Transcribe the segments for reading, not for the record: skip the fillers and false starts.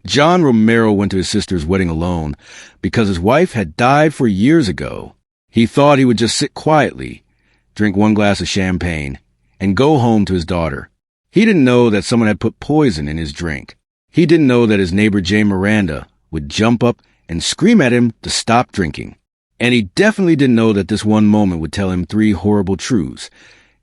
John Romero went to his sister's wedding alone because his wife had died 4 years ago. He thought he would just sit quietly, drink one glass of champagne, and go home to his daughter. He didn't know that someone had put poison in his drink. He didn't know that his neighbor Jane Miranda would jump up and scream at him to stop drinking. And he definitely didn't know that this one moment would tell him 3 horrible truths.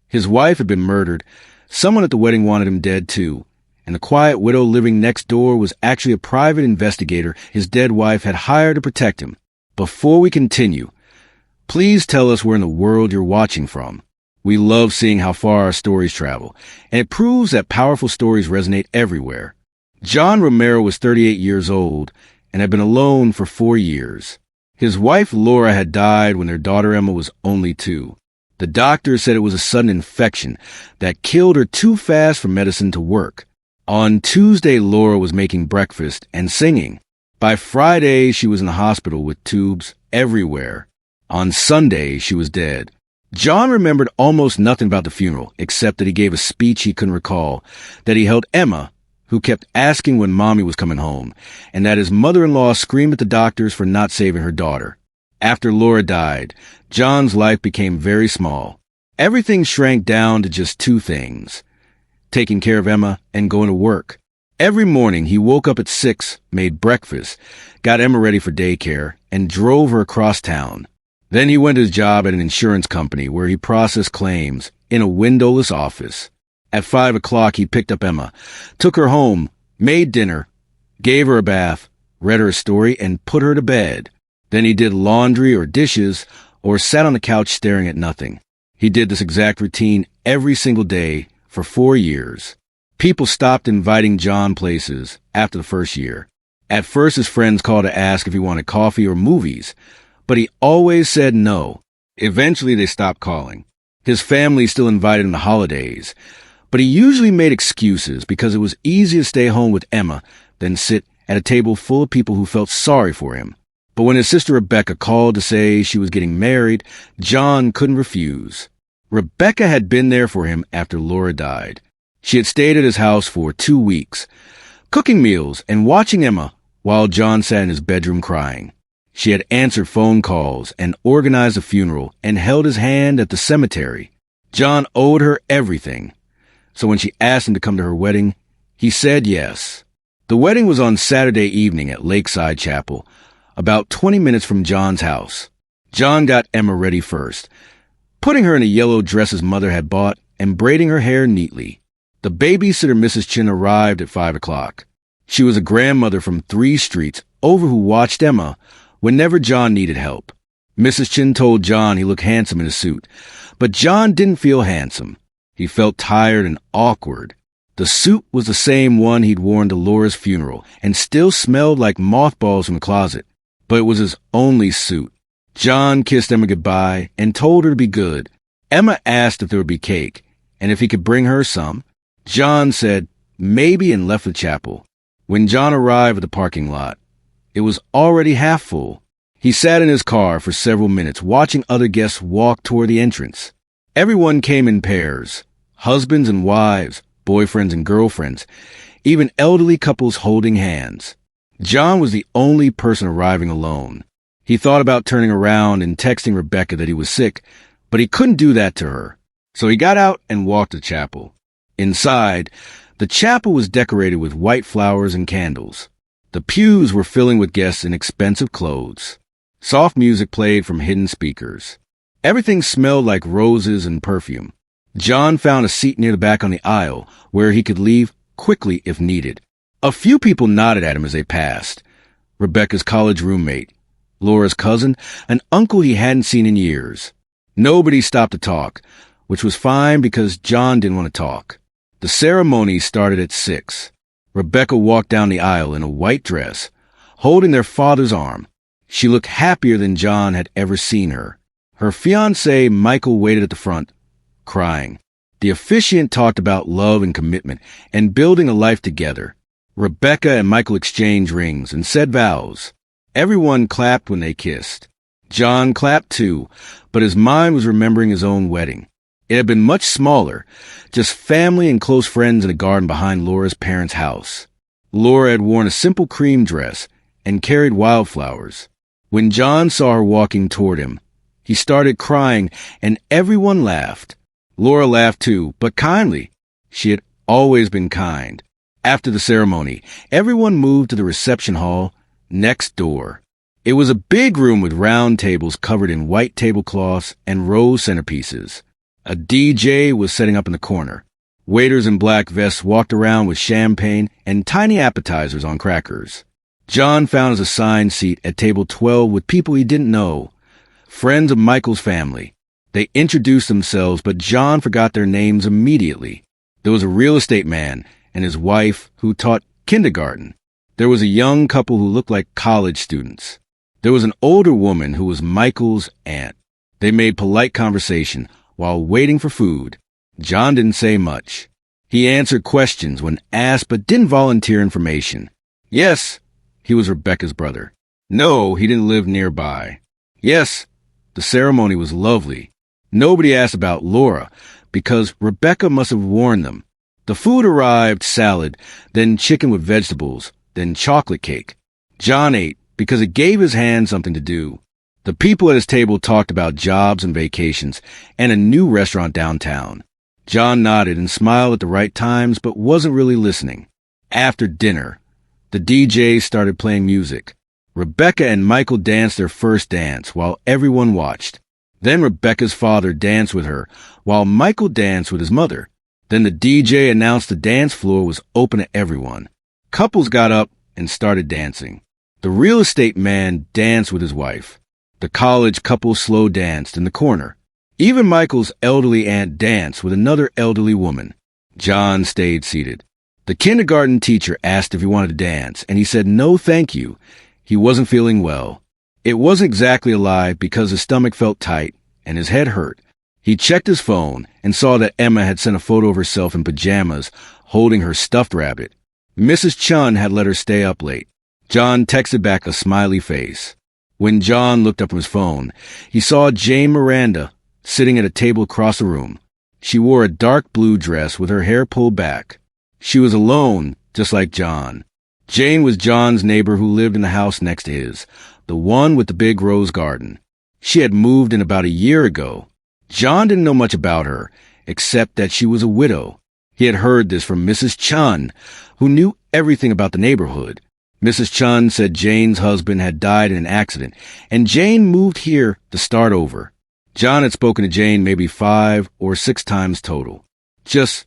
His wife had been murdered, someone at the wedding wanted him dead too, and the quiet widow living next door was actually a private investigator his dead wife had hired to protect him. Before we continue, please tell us where in the world you're watching from. We love seeing how far our stories travel, and it proves that powerful stories resonate everywhere. John Romero was 38 years old and had been alone for 4 years. His wife Laura had died when their daughter Emma was only 2. The doctor said it was a sudden infection that killed her too fast for medicine to work. On Tuesday, Laura was making breakfast and singing. By Friday, she was in the hospital with tubes everywhere. On Sunday, she was dead. John remembered almost nothing about the funeral, except that he gave a speech he couldn't recall, that he held Emma, who kept asking when Mommy was coming home, and that his mother-in-law screamed at the doctors for not saving her daughter. After Laura died, John's life became very small. Everything shrank down to just 2 things: taking care of Emma and going to work. Every morning he woke up at 6, made breakfast, got Emma ready for daycare, and drove her across town. Then he went to his job at an insurance company where he processed claims in a windowless office. At 5 o'clock, he picked up Emma, took her home, made dinner, gave her a bath, read her a story, and put her to bed. Then he did laundry or dishes or sat on the couch staring at nothing. He did this exact routine every single day for 4 years. People stopped inviting John places after the first year. At first, his friends called to ask if he wanted coffee or movies, but he always said no. Eventually, they stopped calling. His family still invited him to holidays, but he usually made excuses because it was easier to stay home with Emma than sit at a table full of people who felt sorry for him. But when his sister Rebecca called to say she was getting married, John couldn't refuse. Rebecca had been there for him after Laura died. She had stayed at his house for 2 weeks, cooking meals and watching Emma while John sat in his bedroom crying. She had answered phone calls and organized a funeral and held his hand at the cemetery. John owed her everything. So when she asked him to come to her wedding, he said yes. The wedding was on Saturday evening at Lakeside Chapel, about 20 minutes from John's house. John got Emma ready first, putting her in a yellow dress his mother had bought and braiding her hair neatly. The babysitter, Mrs. Chin, arrived at 5 o'clock. She was a grandmother from 3 streets over who watched Emma whenever John needed help. Mrs. Chin told John he looked handsome in a suit, but John didn't feel handsome. He felt tired and awkward. The suit was the same one he'd worn to Laura's funeral and still smelled like mothballs from the closet, but it was his only suit. John kissed Emma goodbye and told her to be good. Emma asked if there would be cake and if he could bring her some. John said maybe and left the chapel. When John arrived at the parking lot, it was already half full. He sat in his car for several minutes watching other guests walk toward the entrance. Everyone came in pairs, husbands and wives, boyfriends and girlfriends, even elderly couples holding hands. John was the only person arriving alone. He thought about turning around and texting Rebecca that he was sick, but he couldn't do that to her. So he got out and walked to the chapel. Inside, the chapel was decorated with white flowers and candles. The pews were filling with guests in expensive clothes. Soft music played from hidden speakers. Everything smelled like roses and perfume. John found a seat near the back on the aisle where he could leave quickly if needed. A few people nodded at him as they passed. Rebecca's college roommate, Laura's cousin, an uncle he hadn't seen in years. Nobody stopped to talk, which was fine because John didn't want to talk. The ceremony started at 6. Rebecca walked down the aisle in a white dress, holding their father's arm. She looked happier than John had ever seen her. Her fiancé, Michael, waited at the front, crying. The officiant talked about love and commitment and building a life together. Rebecca and Michael exchanged rings and said vows. Everyone clapped when they kissed. John clapped too, but his mind was remembering his own wedding. It had been much smaller, just family and close friends in a garden behind Laura's parents' house. Laura had worn a simple cream dress and carried wildflowers. When John saw her walking toward him, he started crying, and everyone laughed. Laura laughed too, but kindly. She had always been kind. After the ceremony, everyone moved to the reception hall next door. It was a big room with round tables covered in white tablecloths and rose centerpieces. A DJ was setting up in the corner. Waiters in black vests walked around with champagne and tiny appetizers on crackers. John found his assigned seat at table 12 with people he didn't know, friends of Michael's family. They introduced themselves, but John forgot their names immediately. There was a real estate man and his wife who taught kindergarten. There was a young couple who looked like college students. There was an older woman who was Michael's aunt. They made polite conversation while waiting for food. John didn't say much. He answered questions when asked but didn't volunteer information. Yes, he was Rebecca's brother. No, he didn't live nearby. Yes, the ceremony was lovely. Nobody asked about Laura because Rebecca must have warned them. The food arrived: salad, then chicken with vegetables, then chocolate cake. John ate because it gave his hand something to do. The people at his table talked about jobs and vacations and a new restaurant downtown. John nodded and smiled at the right times but wasn't really listening. After dinner, the DJ started playing music. Rebecca and Michael danced their first dance while everyone watched. Then Rebecca's father danced with her while Michael danced with his mother. Then the DJ announced the dance floor was open to everyone. Couples got up and started dancing. The real estate man danced with his wife. The college couple slow danced in the corner. Even Michael's elderly aunt danced with another elderly woman. John stayed seated. The kindergarten teacher asked if he wanted to dance, and he said no thank you. He wasn't feeling well. It wasn't exactly a lie because his stomach felt tight and his head hurt. He checked his phone and saw that Emma had sent a photo of herself in pajamas holding her stuffed rabbit. Mrs. Chun had let her stay up late. John texted back a smiley face. When John looked up from his phone, he saw Jane Miranda sitting at a table across the room. She wore a dark blue dress with her hair pulled back. She was alone, just like John. Jane was John's neighbor who lived in the house next to his, the one with the big rose garden. She had moved in about a year ago. John didn't know much about her, except that she was a widow. He had heard this from Mrs. Chun, who knew everything about the neighborhood. Mrs. Chun said Jane's husband had died in an accident, and Jane moved here to start over. John had spoken to Jane maybe 5 or 6 times total. Just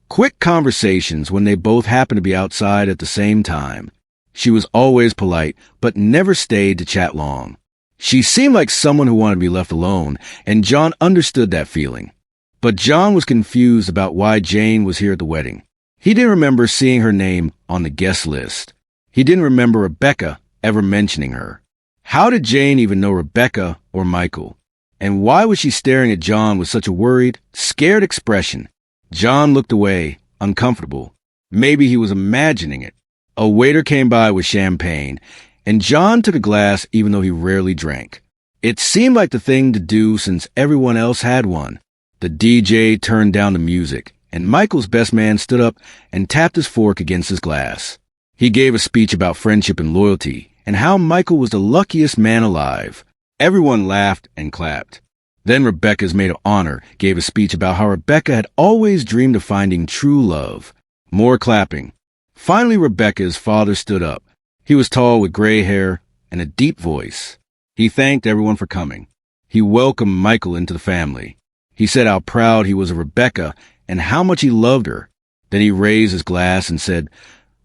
quick conversations when they both happened to be outside at the same time. She was always polite, but never stayed to chat long. She seemed like someone who wanted to be left alone, and John understood that feeling. But John was confused about why Jane was here at the wedding. He didn't remember seeing her name on the guest list. He didn't remember Rebecca ever mentioning her. How did Jane even know Rebecca or Michael? And why was she staring at John with such a worried, scared expression? John looked away, uncomfortable. Maybe he was imagining it. A waiter came by with champagne, and John took a glass even though he rarely drank. It seemed like the thing to do since everyone else had one. The DJ turned down the music, and Michael's best man stood up and tapped his fork against his glass. He gave a speech about friendship and loyalty, and how Michael was the luckiest man alive. Everyone laughed and clapped. Then Rebecca's maid of honor gave a speech about how Rebecca had always dreamed of finding true love. More clapping. Finally, Rebecca's father stood up. He was tall with gray hair and a deep voice. He thanked everyone for coming. He welcomed Michael into the family. He said how proud he was of Rebecca and how much he loved her. Then he raised his glass and said,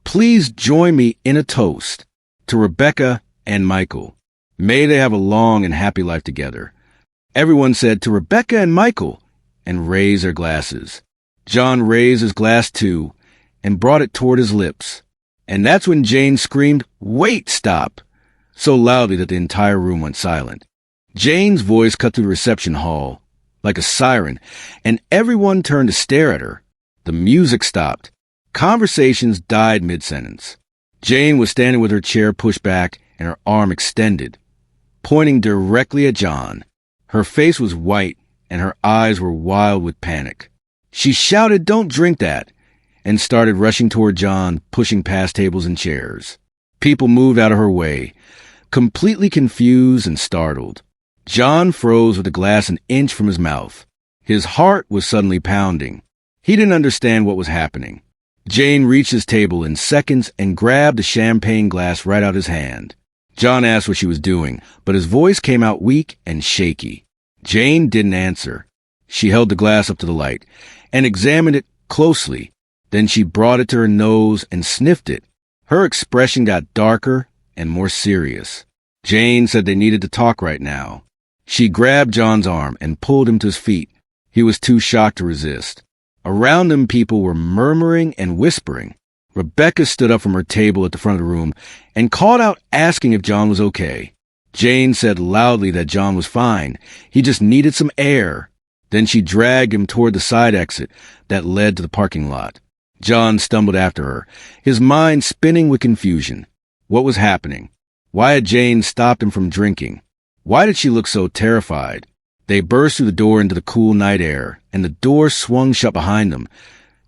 "Please join me in a toast to Rebecca and Michael. May they have a long and happy life together." Everyone said, "To Rebecca and Michael," and raised their glasses. John raised his glass too and brought it toward his lips. And that's when Jane screamed, "Wait, stop!" so loudly that the entire room went silent. Jane's voice cut through the reception hall like a siren, and everyone turned to stare at her. The music stopped. Conversations died mid-sentence. Jane was standing with her chair pushed back and her arm extended, pointing directly at John. Her face was white and her eyes were wild with panic. She shouted, "Don't drink that," and started rushing toward John, pushing past tables and chairs. People moved out of her way, completely confused and startled. John froze with the glass an inch from his mouth. His heart was suddenly pounding. He didn't understand what was happening. Jane reached his table in seconds and grabbed the champagne glass right out his hand. John asked what she was doing, but his voice came out weak and shaky. Jane didn't answer. She held the glass up to the light and examined it closely. Then she brought it to her nose and sniffed it. Her expression got darker and more serious. Jane said they needed to talk right now. She grabbed John's arm and pulled him to his feet. He was too shocked to resist. Around them, people were murmuring and whispering. Rebecca stood up from her table at the front of the room and called out asking if John was okay. Jane said loudly that John was fine. He just needed some air. Then she dragged him toward the side exit that led to the parking lot. John stumbled after her, his mind spinning with confusion. What was happening? Why had Jane stopped him from drinking? Why did she look so terrified? They burst through the door into the cool night air, and the door swung shut behind them,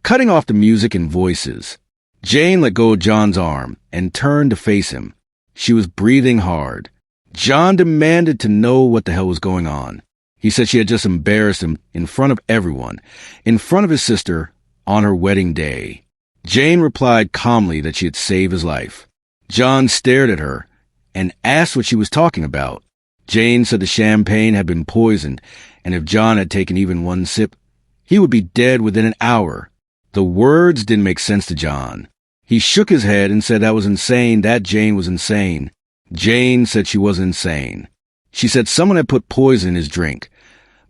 cutting off the music and voices. Jane let go of John's arm and turned to face him. She was breathing hard. John demanded to know what the hell was going on. He said she had just embarrassed him in front of everyone, in front of his sister, on her wedding day. Jane replied calmly that she had saved his life. John stared at her and asked what she was talking about. Jane said the champagne had been poisoned, and if John had taken even one sip, he would be dead within an hour. The words didn't make sense to John. He shook his head and said that was insane, that Jane was insane. Jane said she wasn't insane. She said someone had put poison in his drink,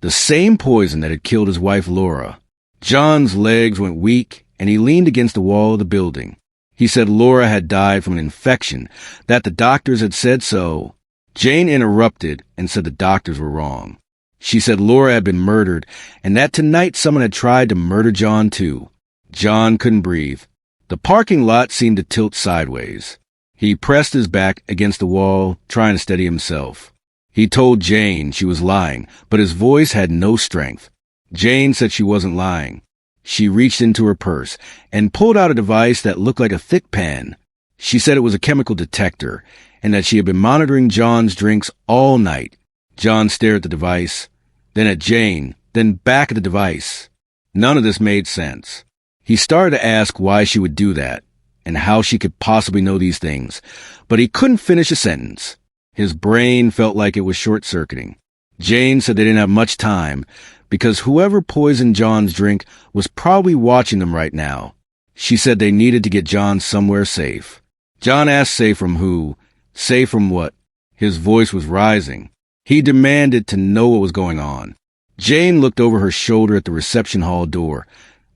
the same poison that had killed his wife Laura. John's legs went weak, and he leaned against the wall of the building. He said Laura had died from an infection, that the doctors had said so. Jane interrupted and said the doctors were wrong. She said Laura had been murdered, and that tonight someone had tried to murder John too. John couldn't breathe. The parking lot seemed to tilt sideways. He pressed his back against the wall, trying to steady himself. He told Jane she was lying, but his voice had no strength. Jane said she wasn't lying. She reached into her purse and pulled out a device that looked like a thick pen. She said it was a chemical detector and that she had been monitoring John's drinks all night. John stared at the device, then at Jane, then back at the device. None of this made sense. He started to ask why she would do that and how she could possibly know these things, but he couldn't finish a sentence. His brain felt like it was short-circuiting. Jane said they didn't have much time because whoever poisoned John's drink was probably watching them right now. She said they needed to get John somewhere safe. John asked safe from who? Safe from what? His voice was rising. He demanded to know what was going on. Jane looked over her shoulder at the reception hall door,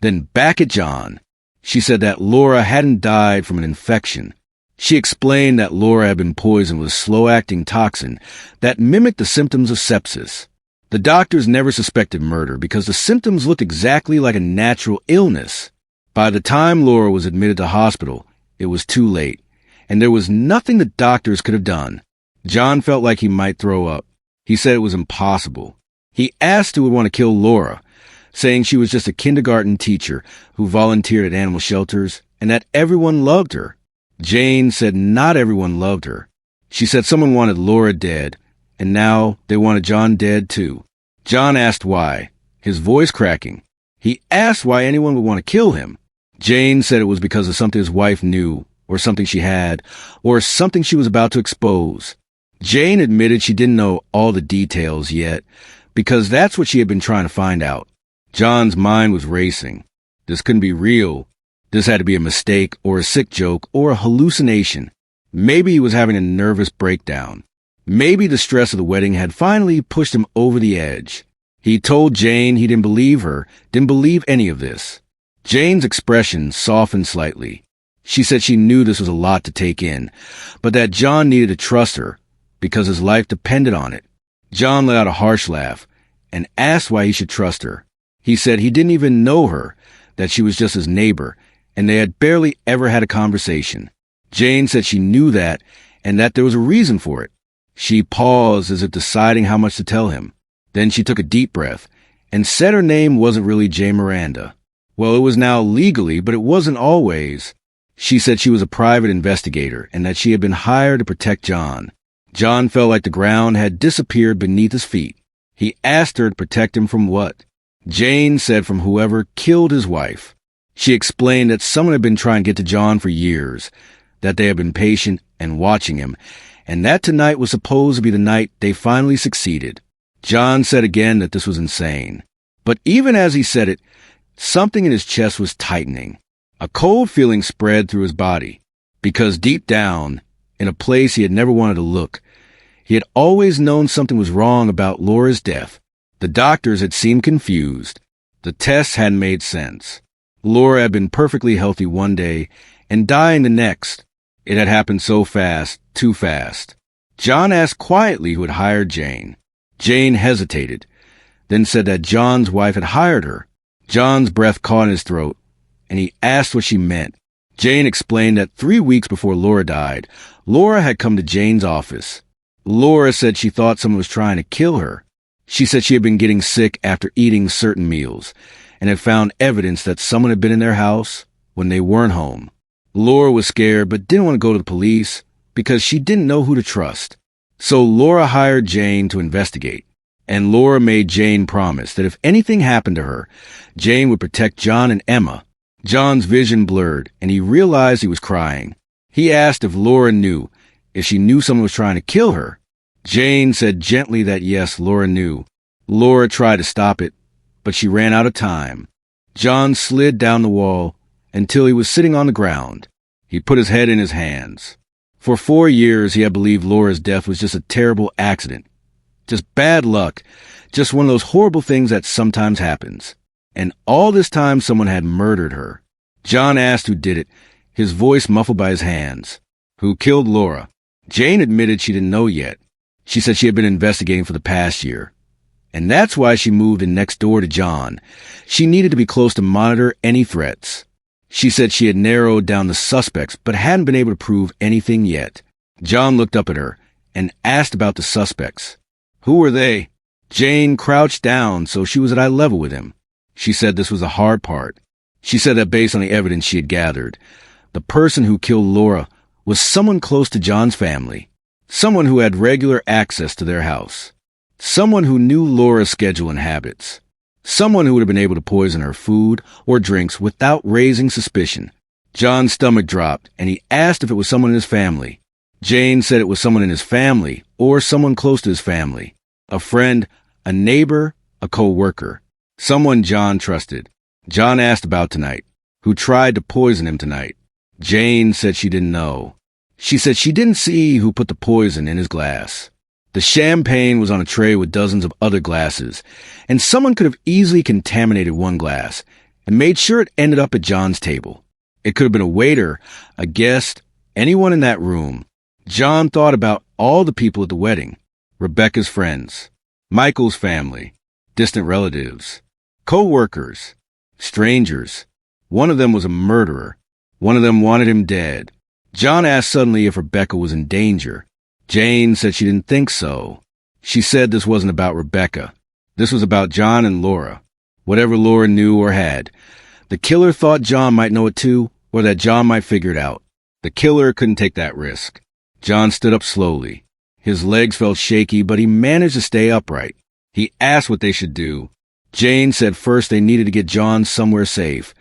then back at John. She said that Laura hadn't died from an infection. She explained that Laura had been poisoned with a slow-acting toxin that mimicked the symptoms of sepsis. The doctors never suspected murder because the symptoms looked exactly like a natural illness. By the time Laura was admitted to hospital, it was too late, and there was nothing the doctors could have done. John felt like he might throw up. He said it was impossible. He asked who would want to kill Laura, saying she was just a kindergarten teacher who volunteered at animal shelters and that everyone loved her. Jane said not everyone loved her. She said someone wanted Laura dead, and now they wanted John dead too. John asked why, his voice cracking. He asked why anyone would want to kill him. Jane said it was because of something his wife knew, or something she had, or something she was about to expose. Jane admitted she didn't know all the details yet, because that's what she had been trying to find out. John's mind was racing. This couldn't be real. This had to be a mistake, or a sick joke, or a hallucination. Maybe he was having a nervous breakdown. Maybe the stress of the wedding had finally pushed him over the edge. He told Jane he didn't believe her, didn't believe any of this. Jane's expression softened slightly. She said she knew this was a lot to take in, but that John needed to trust her, because his life depended on it. John let out a harsh laugh and asked why he should trust her. He said he didn't even know her, that she was just his neighbor, and they had barely ever had a conversation. Jane said she knew that, and that there was a reason for it. She paused as if deciding how much to tell him. Then she took a deep breath and said her name wasn't really Jane Miranda. Well, it was now legally, but it wasn't always. She said she was a private investigator and that she had been hired to protect John. John felt like the ground had disappeared beneath his feet. He asked her to protect him from what? Jane said from whoever killed his wife. She explained that someone had been trying to get to John for years, that they had been patient and watching him, and that tonight was supposed to be the night they finally succeeded. John said again that this was insane. But even as he said it, something in his chest was tightening. A cold feeling spread through his body, because deep down, in a place he had never wanted to look, he had always known something was wrong about Laura's death. The doctors had seemed confused. The tests hadn't made sense. Laura had been perfectly healthy one day and dying the next. It had happened so fast, too fast. John asked quietly who had hired Jane. Jane hesitated, then said that John's wife had hired her. John's breath caught in his throat, and he asked what she meant. Jane explained that 3 weeks before Laura died, Laura had come to Jane's office. Laura said she thought someone was trying to kill her. She said she had been getting sick after eating certain meals, and had found evidence that someone had been in their house when they weren't home. Laura was scared but didn't want to go to the police because she didn't know who to trust. So Laura hired Jane to investigate, and Laura made Jane promise that if anything happened to her, Jane would protect John and Emma. John's vision blurred, and he realized he was crying. He asked if Laura knew, if she knew someone was trying to kill her. Jane said gently that yes, Laura knew. Laura tried to stop it, but she ran out of time. John slid down the wall until he was sitting on the ground. He put his head in his hands. For 4 years, he had believed Laura's death was just a terrible accident. Just bad luck. Just one of those horrible things that sometimes happens. And all this time, someone had murdered her. John asked who did it, his voice muffled by his hands. Who killed Laura? Jane admitted she didn't know yet. She said she had been investigating for the past year. And that's why she moved in next door to John. She needed to be close to monitor any threats. She said she had narrowed down the suspects, but hadn't been able to prove anything yet. John looked up at her and asked about the suspects. Who were they? Jane crouched down so she was at eye level with him. She said this was the hard part. She said that based on the evidence she had gathered, the person who killed Laura was someone close to John's family, someone who had regular access to their house, someone who knew Laura's schedule and habits, someone who would have been able to poison her food or drinks without raising suspicion. John's stomach dropped, and he asked if it was someone in his family. Jane said it was someone in his family or someone close to his family, a friend, a neighbor, a co-worker, someone John trusted. John asked about tonight, who tried to poison him tonight. Jane said she didn't know. She said she didn't see who put the poison in his glass. The champagne was on a tray with dozens of other glasses, and someone could have easily contaminated one glass and made sure it ended up at John's table. It could have been a waiter, a guest, anyone in that room. John thought about all the people at the wedding, Rebecca's friends, Michael's family, distant relatives, co-workers, strangers. One of them was a murderer. One of them wanted him dead. John asked suddenly if Rebecca was in danger. Jane said she didn't think so. She said this wasn't about Rebecca. This was about John and Laura. Whatever Laura knew or had. The killer thought John might know it too, or that John might figure it out. The killer couldn't take that risk. John stood up slowly. His legs felt shaky, but he managed to stay upright. He asked what they should do. Jane said first they needed to get John somewhere safe.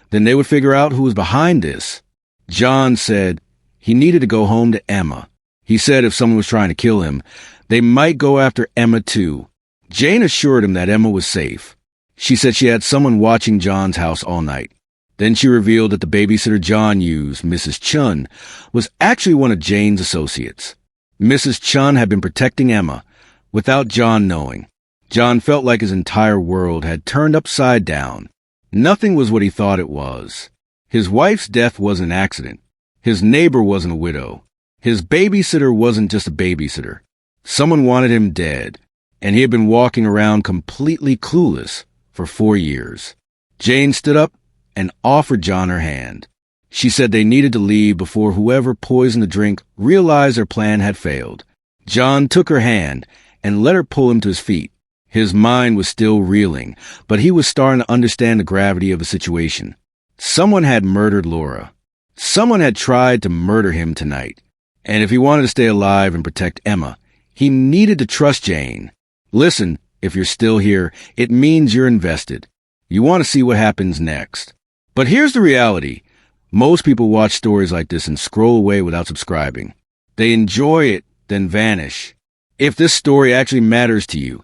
Then they would figure out who was behind this. John said he needed to go home to Emma. He said if someone was trying to kill him, they might go after Emma too. Jane assured him that Emma was safe. She said she had someone watching John's house all night. Then she revealed that the babysitter John used, Mrs. Chun, was actually one of Jane's associates. Mrs. Chun had been protecting Emma, without John knowing. John felt like his entire world had turned upside down. Nothing was what he thought it was. His wife's death wasn't an accident. His neighbor wasn't a widow. His babysitter wasn't just a babysitter. Someone wanted him dead, and he had been walking around completely clueless for 4 years. Jane stood up and offered John her hand. She said they needed to leave before whoever poisoned the drink realized their plan had failed. John took her hand and let her pull him to his feet. His mind was still reeling, but he was starting to understand the gravity of the situation. Someone had murdered Laura. Someone had tried to murder him tonight. And if he wanted to stay alive and protect Emma, he needed to trust Jane. Listen, if you're still here, it means you're invested. You want to see what happens next. But here's the reality. Most people watch stories like this and scroll away without subscribing. They enjoy it, then vanish. If this story actually matters to you,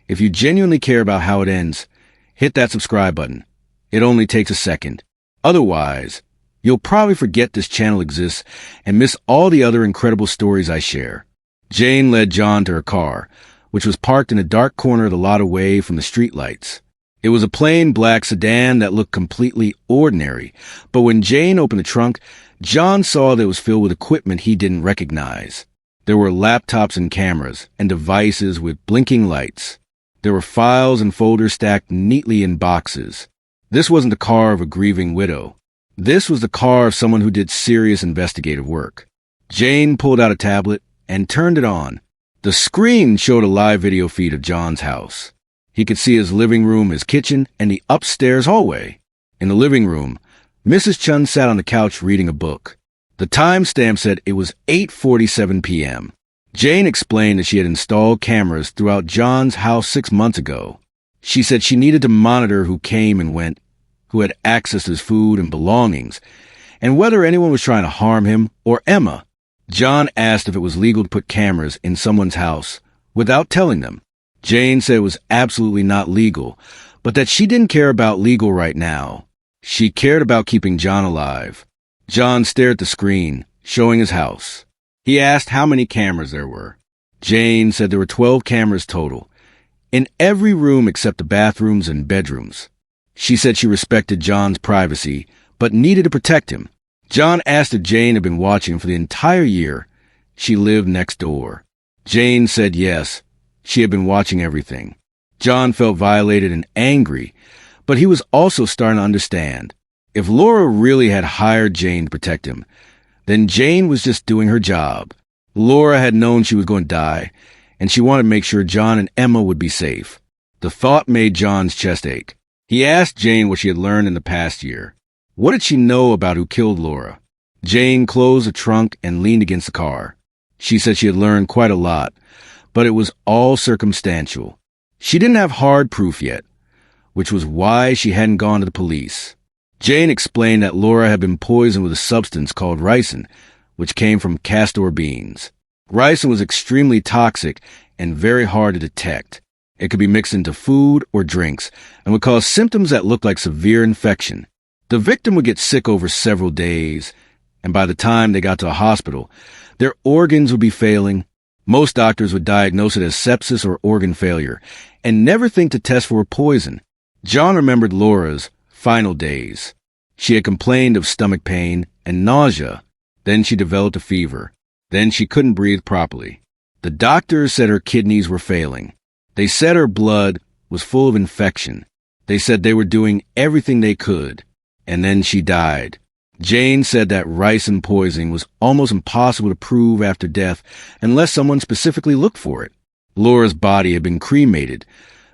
if you genuinely care about how it ends, hit that subscribe button. It only takes a second. Otherwise, you'll probably forget this channel exists and miss all the other incredible stories I share. Jane led John to her car, which was parked in a dark corner of the lot away from the streetlights. It was a plain black sedan that looked completely ordinary, but when Jane opened the trunk, John saw that it was filled with equipment he didn't recognize. There were laptops and cameras, and devices with blinking lights. There were files and folders stacked neatly in boxes. This wasn't the car of a grieving widow. This was the car of someone who did serious investigative work. Jane pulled out a tablet and turned it on. The screen showed a live video feed of John's house. He could see his living room, his kitchen, and the upstairs hallway. In the living room, Mrs. Chun sat on the couch reading a book. The timestamp said it was 8:47 p.m. Jane explained that she had installed cameras throughout John's house 6 months ago. She said she needed to monitor who came and went, who had access to his food and belongings, and whether anyone was trying to harm him or Emma. John asked if it was legal to put cameras in someone's house without telling them. Jane said it was absolutely not legal, but that she didn't care about legal right now. She cared about keeping John alive. John stared at the screen, showing his house. He asked how many cameras there were. Jane said there were 12 cameras total, in every room except the bathrooms and bedrooms. She said she respected John's privacy, but needed to protect him. John asked if Jane had been watching for the entire year she lived next door. Jane said yes, she had been watching everything. John felt violated and angry, but he was also starting to understand. If Laura really had hired Jane to protect him, then Jane was just doing her job. Laura had known she was going to die, and she wanted to make sure John and Emma would be safe. The thought made John's chest ache. He asked Jane what she had learned in the past year. What did she know about who killed Laura? Jane closed the trunk and leaned against the car. She said she had learned quite a lot, but it was all circumstantial. She didn't have hard proof yet, which was why she hadn't gone to the police. Jane explained that Laura had been poisoned with a substance called ricin, which came from castor beans. Ricin was extremely toxic and very hard to detect. It could be mixed into food or drinks and would cause symptoms that looked like severe infection. The victim would get sick over several days, and by the time they got to a hospital, their organs would be failing. Most doctors would diagnose it as sepsis or organ failure and never think to test for a poison. John remembered Laura's final days. She had complained of stomach pain and nausea. Then she developed a fever. Then she couldn't breathe properly. The doctors said her kidneys were failing. They said her blood was full of infection. They said they were doing everything they could. And then she died. Jane said that ricin poisoning was almost impossible to prove after death unless someone specifically looked for it. Laura's body had been cremated,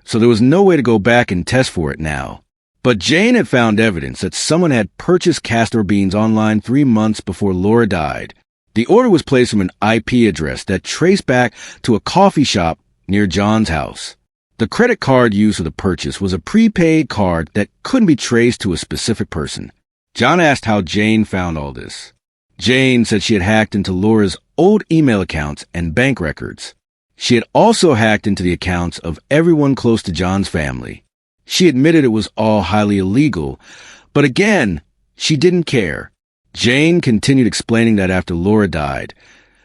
so there was no way to go back and test for it now. But Jane had found evidence that someone had purchased castor beans online 3 months before Laura died. The order was placed from an IP address that traced back to a coffee shop near John's house. The credit card used for the purchase was a prepaid card that couldn't be traced to a specific person. John asked how Jane found all this. Jane said she had hacked into Laura's old email accounts and bank records. She had also hacked into the accounts of everyone close to John's family. She admitted it was all highly illegal, but again, she didn't care. Jane continued explaining that after Laura died,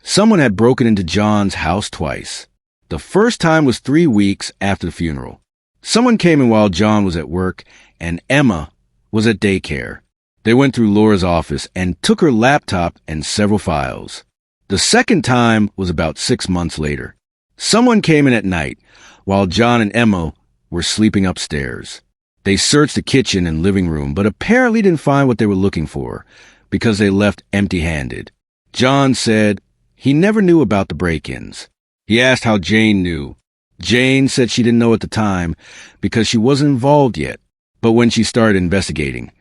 someone had broken into John's house twice. The first time was 3 weeks after the funeral. Someone came in while John was at work and Emma was at daycare. They went through Laura's office and took her laptop and several files. The second time was about 6 months later. Someone came in at night while John and Emma were sleeping upstairs. They searched the kitchen and living room, but apparently didn't find what they were looking for because they left empty-handed. John said he never knew about the break-ins. He asked how Jane knew. Jane said she didn't know at the time because she wasn't involved yet, but when she started investigating,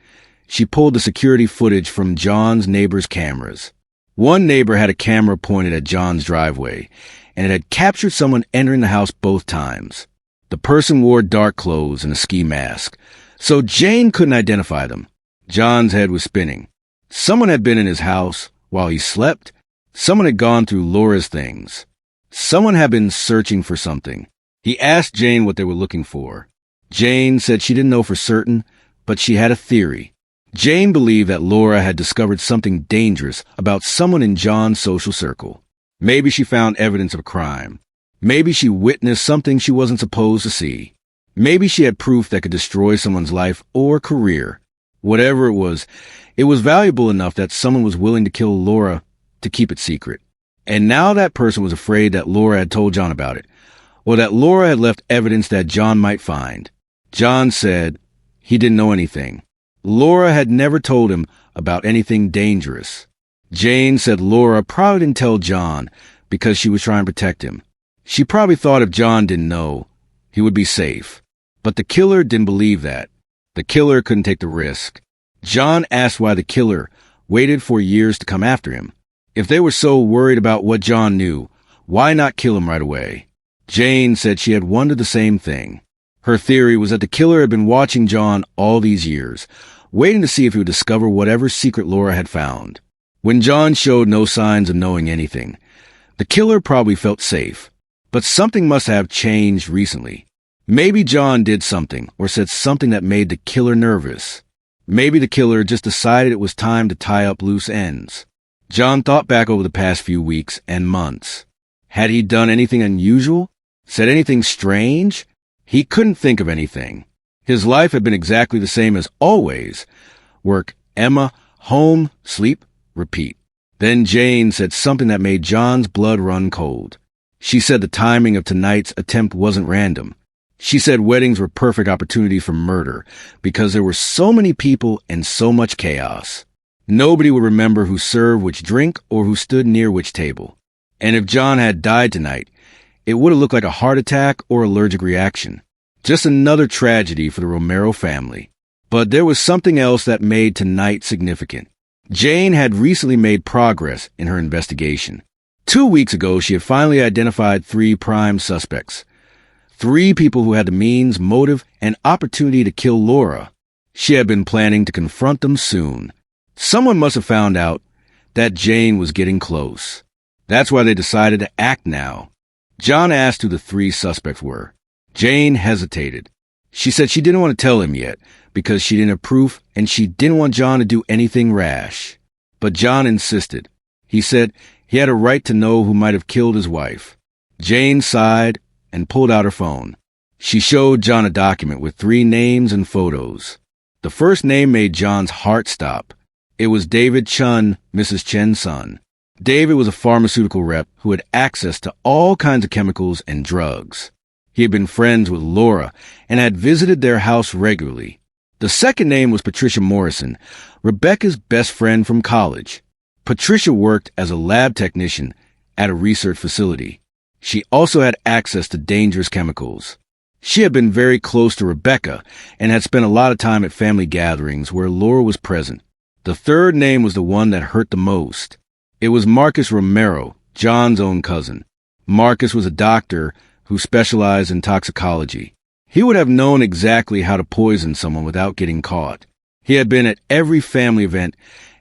she pulled the security footage from John's neighbor's cameras. One neighbor had a camera pointed at John's driveway, and it had captured someone entering the house both times. The person wore dark clothes and a ski mask, so Jane couldn't identify them. John's head was spinning. Someone had been in his house while he slept. Someone had gone through Laura's things. Someone had been searching for something. He asked Jane what they were looking for. Jane said she didn't know for certain, but she had a theory. Jane believed that Laura had discovered something dangerous about someone in John's social circle. Maybe she found evidence of a crime. Maybe she witnessed something she wasn't supposed to see. Maybe she had proof that could destroy someone's life or career. Whatever it was valuable enough that someone was willing to kill Laura to keep it secret. And now that person was afraid that Laura had told John about it, or that Laura had left evidence that John might find. John said he didn't know anything. Laura had never told him about anything dangerous. Jane said Laura probably didn't tell John because she was trying to protect him. She probably thought if John didn't know, he would be safe. But the killer didn't believe that. The killer couldn't take the risk. John asked why the killer waited for years to come after him. If they were so worried about what John knew, why not kill him right away? Jane said she had wondered the same thing. Her theory was that the killer had been watching John all these years, waiting to see if he would discover whatever secret Laura had found. When John showed no signs of knowing anything, the killer probably felt safe. But something must have changed recently. Maybe John did something or said something that made the killer nervous. Maybe the killer just decided it was time to tie up loose ends. John thought back over the past few weeks and months. Had he done anything unusual? Said anything strange? He couldn't think of anything. His life had been exactly the same as always. Work, Emma, home, sleep, repeat. Then Jane said something that made John's blood run cold. She said the timing of tonight's attempt wasn't random. She said weddings were perfect opportunities for murder because there were so many people and so much chaos. Nobody would remember who served which drink or who stood near which table. And if John had died tonight, it would have looked like a heart attack or allergic reaction. Just another tragedy for the Romero family. But there was something else that made tonight significant. Jane had recently made progress in her investigation. 2 weeks ago, she had finally identified 3 prime suspects. 3 people who had the means, motive, and opportunity to kill Laura. She had been planning to confront them soon. Someone must have found out that Jane was getting close. That's why they decided to act now. John asked who the 3 suspects were. Jane hesitated. She said she didn't want to tell him yet because she didn't have proof and she didn't want John to do anything rash. But John insisted. He said he had a right to know who might have killed his wife. Jane sighed and pulled out her phone. She showed John a document with 3 names and photos. The first name made John's heart stop. It was David Chun, Mrs. Chen's son. David was a pharmaceutical rep who had access to all kinds of chemicals and drugs. He had been friends with Laura and had visited their house regularly. The second name was Patricia Morrison, Rebecca's best friend from college. Patricia worked as a lab technician at a research facility. She also had access to dangerous chemicals. She had been very close to Rebecca and had spent a lot of time at family gatherings where Laura was present. The third name was the one that hurt the most. It was Marcus Romero, John's own cousin. Marcus was a doctor who specialized in toxicology. He would have known exactly how to poison someone without getting caught. He had been at every family event,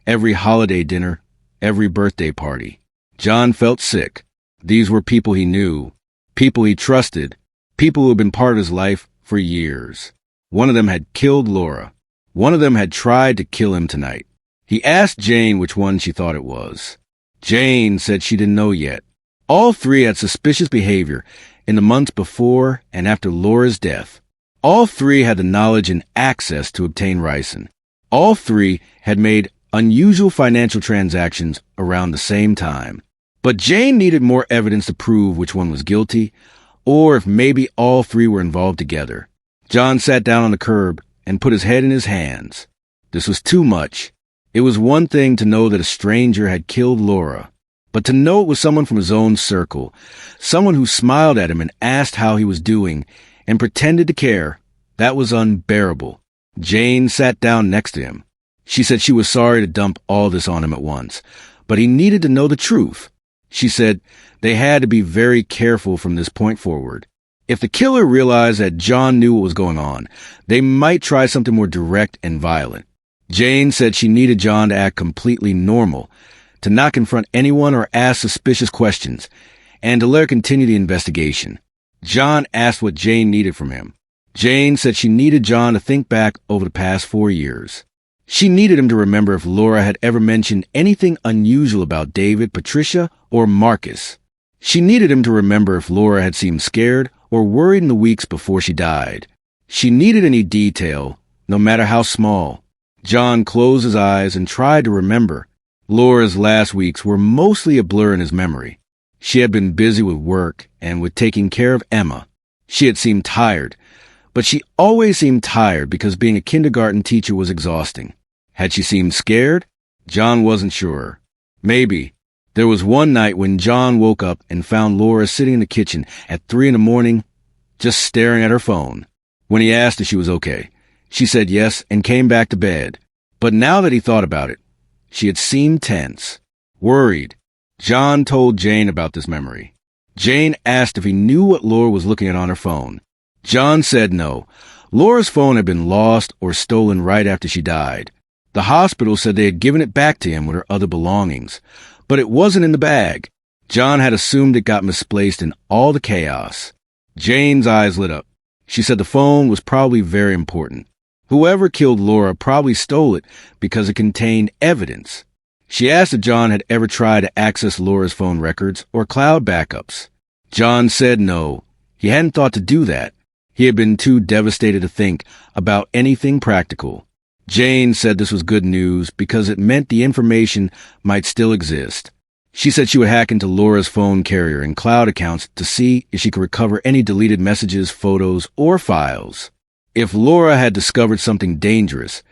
every holiday dinner, every birthday party. John felt sick. These were people he knew, people he trusted, people who had been part of his life for years. One of them had killed Laura. One of them had tried to kill him tonight. He asked Jane which one she thought it was. Jane said she didn't know yet. All 3 had suspicious behavior in the months before and after Laura's death. All 3 had the knowledge and access to obtain ricin. All 3 had made unusual financial transactions around the same time. But Jane needed more evidence to prove which one was guilty, or if maybe all 3 were involved together. John sat down on the curb and put his head in his hands. This was too much. It was one thing to know that a stranger had killed Laura. But to know it was someone from his own circle, someone who smiled at him and asked how he was doing and pretended to care, that was unbearable. Jane sat down next to him. She said she was sorry to dump all this on him at once, but he needed to know the truth. She said they had to be very careful from this point forward. If the killer realized that John knew what was going on, they might try something more direct and violent. Jane said she needed John to act completely normal, to not confront anyone or ask suspicious questions, and to let her continue the investigation. John asked what Jane needed from him. Jane said she needed John to think back over the past 4 years. She needed him to remember if Laura had ever mentioned anything unusual about David, Patricia, or Marcus. She needed him to remember if Laura had seemed scared or worried in the weeks before she died. She needed any detail, no matter how small. John closed his eyes and tried to remember. Laura's last weeks were mostly a blur in his memory. She had been busy with work and with taking care of Emma. She had seemed tired, but she always seemed tired because being a kindergarten teacher was exhausting. Had she seemed scared? John wasn't sure. Maybe. There was one night when John woke up and found Laura sitting in the kitchen at 3 a.m, just staring at her phone. When he asked if she was okay, she said yes and came back to bed. But now that he thought about it, she had seemed tense, worried. John told Jane about this memory. Jane asked if he knew what Laura was looking at on her phone. John said no. Laura's phone had been lost or stolen right after she died. The hospital said they had given it back to him with her other belongings, but it wasn't in the bag. John had assumed it got misplaced in all the chaos. Jane's eyes lit up. She said the phone was probably very important. Whoever killed Laura probably stole it because it contained evidence. She asked if John had ever tried to access Laura's phone records or cloud backups. John said no. He hadn't thought to do that. He had been too devastated to think about anything practical. Jane said this was good news because it meant the information might still exist. She said she would hack into Laura's phone carrier and cloud accounts to see if she could recover any deleted messages, photos, or files. If Laura had discovered something dangerous,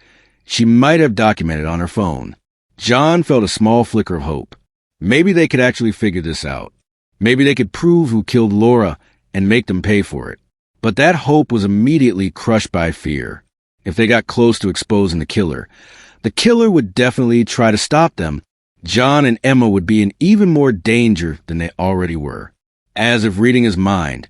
she might have documented on her phone. John felt a small flicker of hope. Maybe they could actually figure this out. Maybe they could prove who killed Laura and make them pay for it. But that hope was immediately crushed by fear. If they got close to exposing the killer would definitely try to stop them. John and Emma would be in even more danger than they already were. As if reading his mind,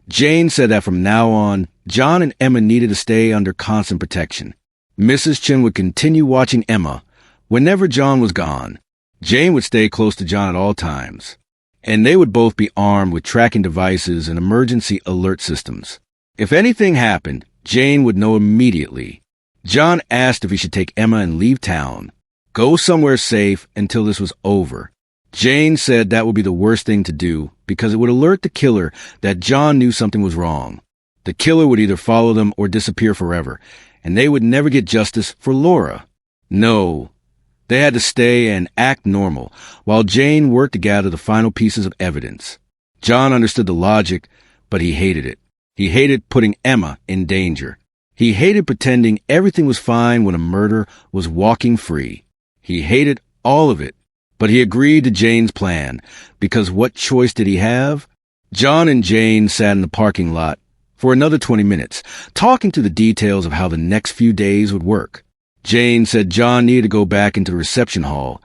Jane said that from now on, John and Emma needed to stay under constant protection. Mrs. Chin would continue watching Emma whenever John was gone. Jane would stay close to John at all times, and they would both be armed with tracking devices and emergency alert systems. If anything happened, Jane would know immediately. John asked if he should take Emma and leave town, go somewhere safe until this was over. Jane said that would be the worst thing to do because it would alert the killer that John knew something was wrong. The killer would either follow them or disappear forever, and they would never get justice for Laura. No, they had to stay and act normal while Jane worked to gather the final pieces of evidence. John understood the logic, but he hated it. He hated putting Emma in danger. He hated pretending everything was fine when a murderer was walking free. He hated all of it. But he agreed to Jane's plan, because what choice did he have? John and Jane sat in the parking lot for another 20 minutes, talking to the details of how the next few days would work. Jane said John needed to go back into the reception hall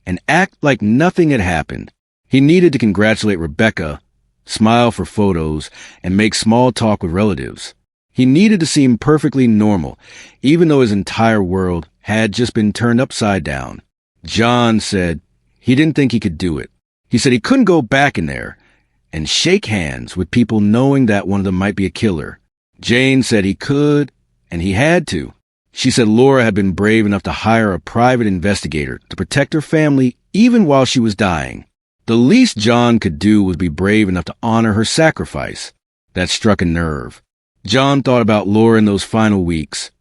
and act like nothing had happened. He needed to congratulate Rebecca, smile for photos, and make small talk with relatives. He needed to seem perfectly normal, even though his entire world had just been turned upside down. John said he didn't think he could do it. He said he couldn't go back in there and shake hands with people knowing that one of them might be a killer. Jane said he could, and he had to. She said Laura had been brave enough to hire a private investigator to protect her family even while she was dying. The least John could do was be brave enough to honor her sacrifice. That struck a nerve. John thought about Laura in those final weeks.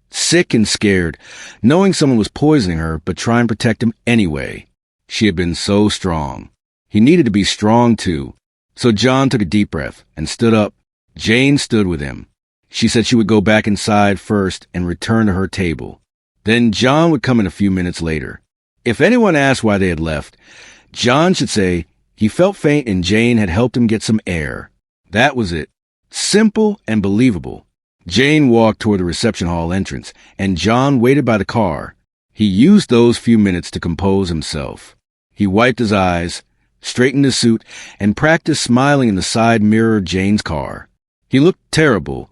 Sick and scared, knowing someone was poisoning her but trying to protect him anyway. She had been so strong. He needed to be strong too. So John took a deep breath and stood up. Jane stood with him. She said she would go back inside first and return to her table. Then John would come in a few minutes later. If anyone asked why they had left, John should say he felt faint and Jane had helped him get some air. That was it. Simple and believable. Jane walked toward the reception hall entrance, and John waited by the car. He used those few minutes to compose himself. He wiped his eyes, straightened his suit, and practiced smiling in the side mirror of Jane's car. He looked terrible,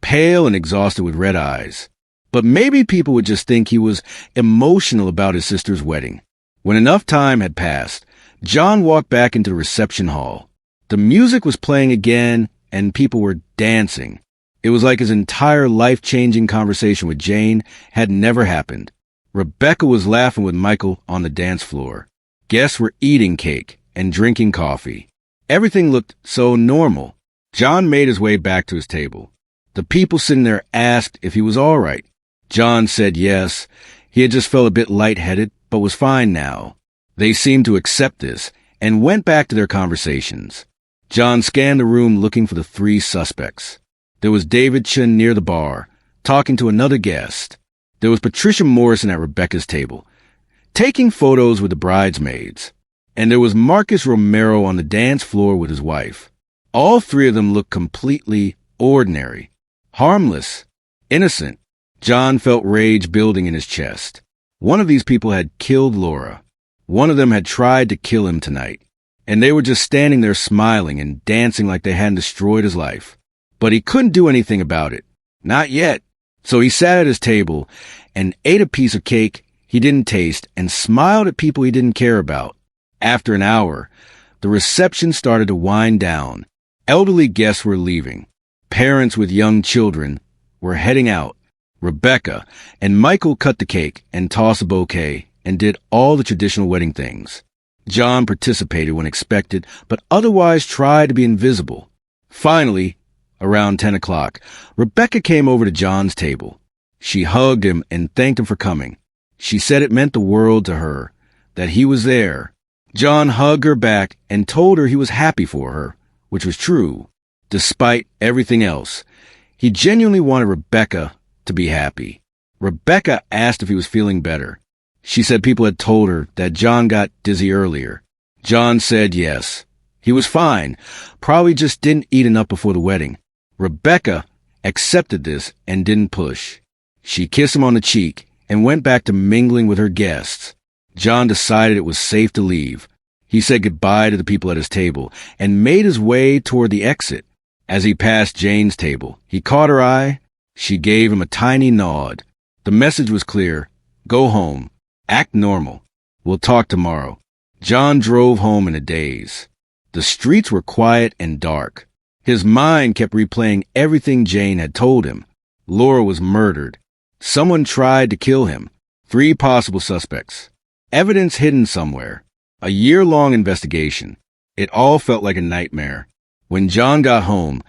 pale and exhausted with red eyes. But maybe people would just think he was emotional about his sister's wedding. When enough time had passed, John walked back into the reception hall. The music was playing again, and people were dancing. It was like his entire life-changing conversation with Jane had never happened. Rebecca was laughing with Michael on the dance floor. Guests were eating cake and drinking coffee. Everything looked so normal. John made his way back to his table. The people sitting there asked if he was all right. John said yes. He had just felt a bit lightheaded, but was fine now. They seemed to accept this and went back to their conversations. John scanned the room looking for the three suspects. There was David Chun near the bar, talking to another guest. There was Patricia Morrison at Rebecca's table, taking photos with the bridesmaids. And there was Marcus Romero on the dance floor with his wife. All three of them looked completely ordinary, harmless, innocent. John felt rage building in his chest. One of these people had killed Laura. One of them had tried to kill him tonight. And they were just standing there smiling and dancing like they hadn't destroyed his life. But he couldn't do anything about it. Not yet. So he sat at his table and ate a piece of cake he didn't taste and smiled at people he didn't care about. After an hour, the reception started to wind down. Elderly guests were leaving. Parents with young children were heading out. Rebecca and Michael cut the cake and tossed a bouquet and did all the traditional wedding things. John participated when expected, but otherwise tried to be invisible. Finally, around 10 o'clock, Rebecca came over to John's table. She hugged him and thanked him for coming. She said it meant the world to her, that he was there. John hugged her back and told her he was happy for her, which was true. Despite everything else, he genuinely wanted Rebecca to be happy. Rebecca asked if he was feeling better. She said people had told her that John got dizzy earlier. John said yes. He was fine, probably just didn't eat enough before the wedding. Rebecca accepted this and didn't push. She kissed him on the cheek and went back to mingling with her guests. John decided it was safe to leave. He said goodbye to the people at his table and made his way toward the exit. As he passed Jane's table, he caught her eye. She gave him a tiny nod. The message was clear. Go home. Act normal. We'll talk tomorrow. John drove home in a daze. The streets were quiet and dark. His mind kept replaying everything Jane had told him. Laura was murdered. Someone tried to kill him. 3 possible suspects. Evidence hidden somewhere. A year-long investigation. It all felt like a nightmare. When John got home,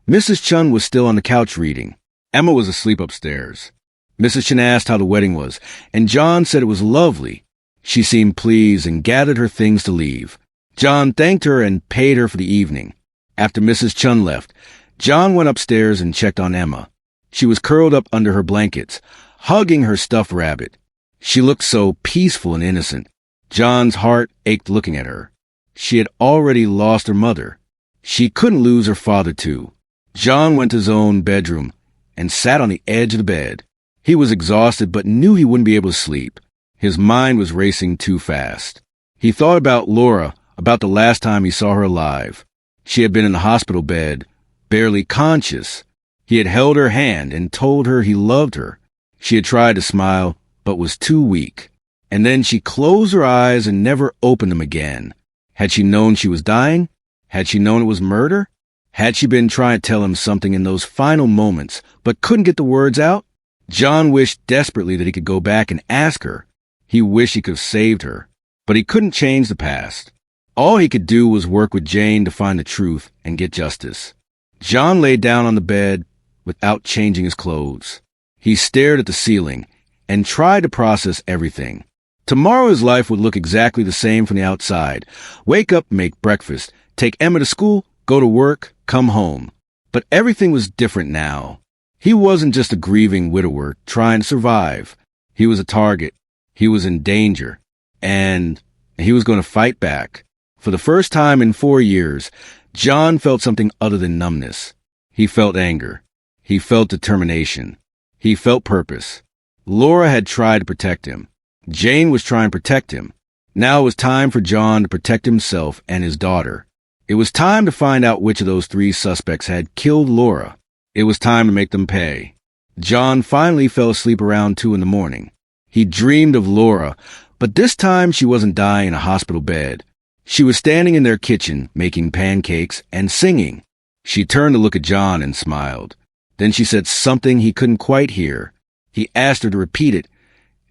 Mrs. Chun was still on the couch reading. Emma was asleep upstairs. Mrs. Chun asked how the wedding was, and John said it was lovely. She seemed pleased and gathered her things to leave. John thanked her and paid her for the evening. After Mrs. Chun left, John went upstairs and checked on Emma. She was curled up under her blankets, hugging her stuffed rabbit. She looked so peaceful and innocent. John's heart ached looking at her. She had already lost her mother. She couldn't lose her father, too. John went to his own bedroom and sat on the edge of the bed. He was exhausted but knew he wouldn't be able to sleep. His mind was racing too fast. He thought about Laura, about the last time he saw her alive. She had been in the hospital bed, barely conscious. He had held her hand and told her he loved her. She had tried to smile, but was too weak. And then she closed her eyes and never opened them again. Had she known she was dying? Had she known it was murder? Had she been trying to tell him something in those final moments, but couldn't get the words out? John wished desperately that he could go back and ask her. He wished he could have saved her, but he couldn't change the past. All he could do was work with Jane to find the truth and get justice. John lay down on the bed without changing his clothes. He stared at the ceiling and tried to process everything. Tomorrow his life would look exactly the same from the outside. Wake up, make breakfast, take Emma to school, go to work, come home. But everything was different now. He wasn't just a grieving widower trying to survive. He was a target. He was in danger. And and he was going to fight back. For the first time in 4 years, John felt something other than numbness. He felt anger. He felt determination. He felt purpose. Laura had tried to protect him. Jane was trying to protect him. Now it was time for John to protect himself and his daughter. It was time to find out which of those 3 suspects had killed Laura. It was time to make them pay. John finally fell asleep around 2 in the morning. He dreamed of Laura, but this time she wasn't dying in a hospital bed. She was standing in their kitchen, making pancakes and singing. She turned to look at John and smiled. Then she said something he couldn't quite hear. He asked her to repeat it,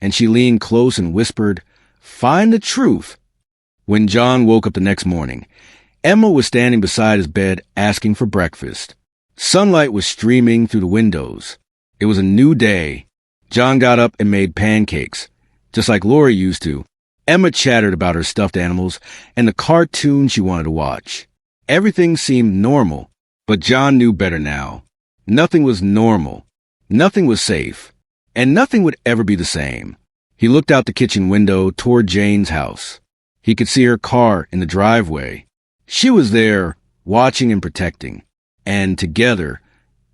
and she leaned close and whispered, "Find the truth." When John woke up the next morning, Emma was standing beside his bed asking for breakfast. Sunlight was streaming through the windows. It was a new day. John got up and made pancakes, just like Laura used to. Emma chattered about her stuffed animals and the cartoon she wanted to watch. Everything seemed normal, but John knew better now. Nothing was normal. Nothing was safe. And nothing would ever be the same. He looked out the kitchen window toward Jane's house. He could see her car in the driveway. She was there, watching and protecting. And together,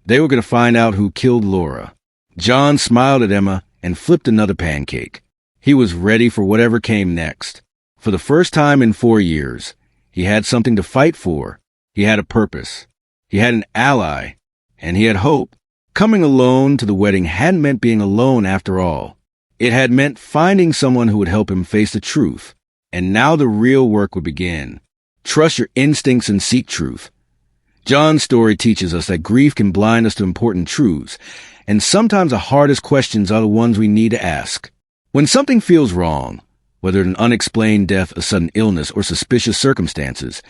they were going to find out who killed Laura. John smiled at Emma and flipped another pancake. He was ready for whatever came next. For the first time in 4 years, he had something to fight for. He had a purpose. He had an ally. And he had hope. Coming alone to the wedding hadn't meant being alone after all. It had meant finding someone who would help him face the truth. And now the real work would begin. Trust your instincts and seek truth. John's story teaches us that grief can blind us to important truths, and sometimes the hardest questions are the ones we need to ask. When something feels wrong, whether an unexplained death, a sudden illness, or suspicious circumstances,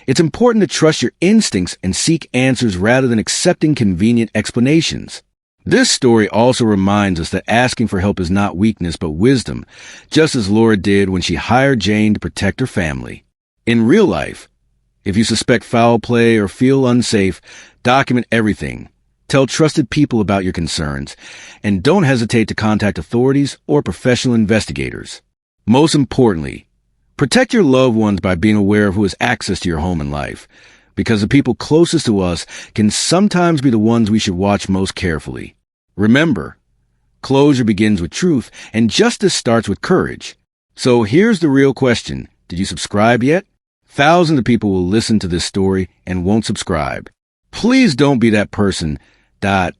it's important to trust your instincts and seek answers rather than accepting convenient explanations. This story also reminds us that asking for help is not weakness but wisdom, just as Laura did when she hired Jane to protect her family. In real life, if you suspect foul play or feel unsafe, document everything. Tell trusted people about your concerns, and don't hesitate to contact authorities or professional investigators. Most importantly, protect your loved ones by being aware of who has access to your home and life, because the people closest to us can sometimes be the ones we should watch most carefully. Remember, closure begins with truth, and justice starts with courage. So here's the real question. Did you subscribe yet? Thousands of people will listen to this story and won't subscribe. Please don't be that person.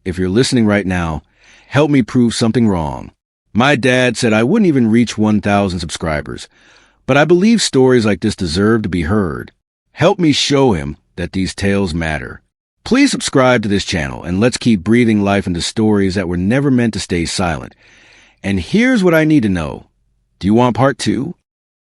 If you're listening right now, help me prove something wrong. My dad said I wouldn't even reach 1,000 subscribers, but I believe stories like this deserve to be heard. Help me show him that these tales matter. Please subscribe to this channel, and let's keep breathing life into stories that were never meant to stay silent. And here's what I need to know. Do you want part 2?